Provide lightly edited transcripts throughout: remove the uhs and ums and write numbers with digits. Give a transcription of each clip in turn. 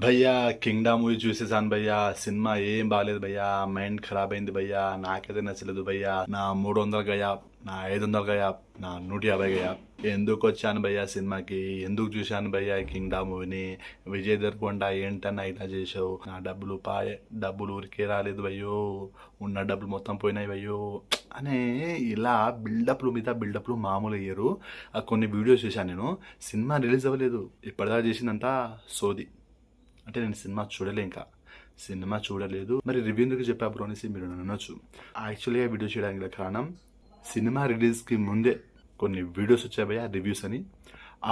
భయ్యా Kingdom movie చూసేసాను భయ్యా. Cinema ఏం బాగాలేదు భయ్యా. మైండ్ ఖరాబ్ అయింది భయ్యా. నాకైతే నచ్చలేదు భయ్యా. నా 300 గయా, నా 500 గయా, నా 150 గయా. ఎందుకు వచ్చాను భయ్యా సినిమాకి? ఎందుకు చూశాను భయ్యా కింగ్డమ్ మూవీని? విజయ్ దేవరకొండ ఏంటన్నా ఇలా చేసావు? నా డబ్బులు పాయే, డబ్బులు ఊరికే రాలేదు భయ్యో. ఉన్న డబ్బులు మొత్తం పోయినాయి భయ్యో అనే ఇలా బిల్డప్లు మీద బిల్డప్లు మామూలు అయ్యారు. కొన్ని వీడియోస్ చూశాను నేను. సినిమా రిలీజ్ అవ్వలేదు, ఇప్పటిదాకా చేసిందంతా సోది. అంటే నేను సినిమా చూడలే, ఇంకా సినిమా చూడలేదు. మరి రివ్యూ ఎందుకు చెప్పా బ్రో అనేసి మీరు అనొచ్చు. యాక్చువల్గా వీడియో చేయడానికి గల కారణం, సినిమా రిలీజ్కి ముందే కొన్ని వీడియోస్ వచ్చాయి భయ్యా రివ్యూస్ అని.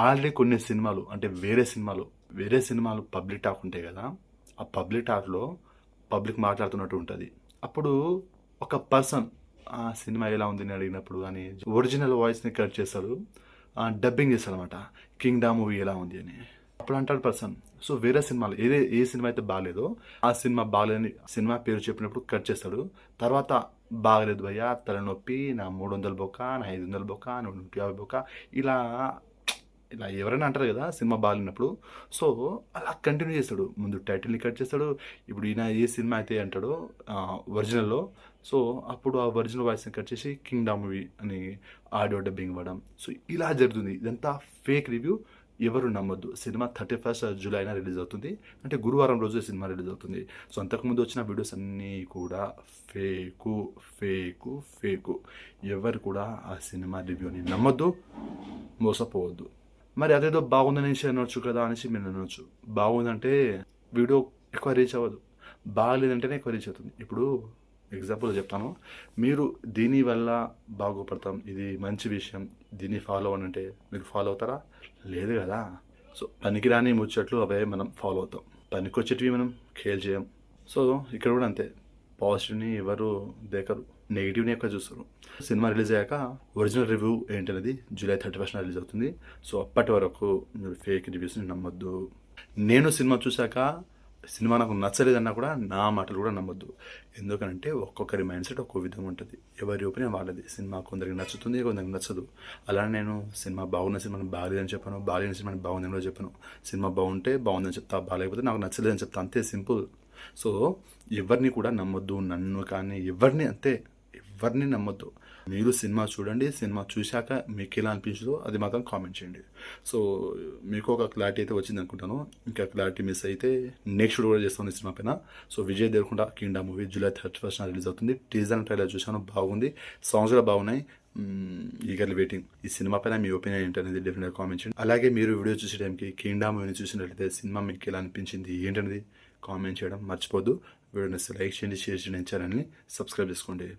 ఆల్రెడీ కొన్ని సినిమాలు అంటే వేరే సినిమాలు పబ్లిక్ టాక్ ఉంటాయి కదా, ఆ పబ్లిక్ టాక్లో పబ్లిక్ మాట్లాడుతున్నట్టు ఉంటుంది. అప్పుడు ఒక పర్సన్ ఆ సినిమా ఎలా ఉంది అని అడిగినప్పుడు కానీ ఒరిజినల్ వాయిస్ని కట్ చేస్తాడు, డబ్బింగ్ చేస్తాడు అనమాట. కింగ్డమ్ మూవీ ఎలా ఉంది అని అప్పుడు అంటాడు పర్సన్. సో వేరే సినిమాలు ఏ సినిమా అయితే బాగాలేదో ఆ సినిమా బాగాలేని సినిమా పేరు చెప్పినప్పుడు కట్ చేస్తాడు. తర్వాత బాగలేదు భయ్యా, తలనొప్పి, నా 300 బొక్క, నా 500 బొక్క, నా 150 బొక్క, ఇలా ఇలా ఎవరైనా అంటారు కదా సినిమా బాగాలేనప్పుడు. సో అలా కంటిన్యూ చేస్తాడు. ముందు టైటిల్ని కట్ చేస్తాడు. ఇప్పుడు ఈయన ఏ సినిమా అయితే అంటాడో ఒరిజినల్లో, సో అప్పుడు ఆ ఒరిజినల్ వాయిస్ని కట్ చేసి కింగ్డమ్ మూవీ అని ఆడియో డబ్బింగ్ ఇవ్వడం. సో ఇలా జరుగుతుంది. ఇదంతా ఫేక్ రివ్యూ, ఎవరు నమ్మొద్దు. సినిమా 31 జూలైన రిలీజ్ అవుతుంది, అంటే గురువారం రోజు సినిమా రిలీజ్ అవుతుంది. సో అంతకుముందు వచ్చిన వీడియోస్ అన్నీ కూడా ఫేకు ఫేకు ఫేకు. ఎవరు కూడా ఆ సినిమా రివ్యూని నమ్మొద్దు, మోసపోవద్దు. మరి అదేదో బాగుందని అనొచ్చు కదా అనేసి మీరు అనొచ్చు. బాగుందంటే వీడియో ఎక్కువ రీచ్ అవ్వదు, బాగలేదంటేనే ఎక్కువ రీచ్ అవుతుంది. ఇప్పుడు ఎగ్జాంపుల్ చెప్తాను. మీరు దీనివల్ల బాగుపడతాం, ఇది మంచి విషయం, దీన్ని ఫాలో అవ్వనంటే మీరు ఫాలో అవుతారా? లేదు కదా. సో పనికిరాని ముచ్చట్లు అవే మనం ఫాలో అవుతాం, పనికొచ్చేటివి మనం ఖేల్ చేయం. సో ఇక్కడ కూడా అంతే, పాజిటివ్ని ఎవరు దేకరు, నెగిటివ్ని ఎక్కువ చూస్తారు. సినిమా రిలీజ్ అయ్యాక ఒరిజినల్ రివ్యూ ఏంటనేది జూలై 31 రిలీజ్ అవుతుంది. సో అప్పటి వరకు మీరు ఫేక్ రివ్యూస్ని నమ్మొద్దు. నేను సినిమా చూశాక సినిమా నాకు నచ్చలేదన్నా కూడా నా మాటలు కూడా నమ్మొద్దు. ఎందుకంటే ఒక్కొక్కరి మైండ్ సెట్ ఒక్కో విధంగా ఉంటుంది, ఎవరి ఒపీనియన్ వాళ్ళది. సినిమా కొందరికి నచ్చుతుంది, కొందరికి నచ్చదు. అలానే నేను సినిమా బాగున్న సినిమాని బాగలేదని చెప్పాను, బాగాలేని సినిమాని బాగుందని కూడా చెప్పాను. సినిమా బాగుంటే బాగుందని చెప్తా, బాగాలేకపోతే నాకు నచ్చలేదని చెప్తా, అంతే సింపుల్. సో ఎవరిని కూడా నమ్మొద్దు, నన్ను కానీ ఎవరిని అంతే, ఎవరిని నమ్మొద్దు. మీరు సినిమా చూడండి, సినిమా చూశాక మీకు ఎలా అనిపించదో అది మాత్రం కామెంట్ చేయండి. సో మీకు ఒక క్లారిటీ అయితే వచ్చింది అనుకుంటాను. ఇంకా క్లారిటీ మిస్ అయితే నెక్స్ట్ కూడా చేస్తాను ఈ సినిమా పైన. So Vijay Deverakonda Kingdom movie July 31 release అవుతుంది. టీజర్ అండ్ ట్రైలర్ చూశాను, బాగుంది. సాంగ్స్ కూడా బాగున్నాయి. Eagerly waiting. ఈ సినిమా పైన మీ ఒపీనియన్ ఏంటనేది డెఫినెట్గా కామెంట్ చేయండి. అలాగే మీరు వీడియో చూసే టైంకి కింగ్డమ్ మూవీని చూసినట్లయితే సినిమా మీకు ఎలా అనిపించింది ఏంటనేది కామెంట్ చేయడం మర్చిపోద్దు. వీడియోని లైక్ చేయండి, షేర్ చేయండి, ఛానల్ని సబ్స్క్రైబ్ చేసుకోండి.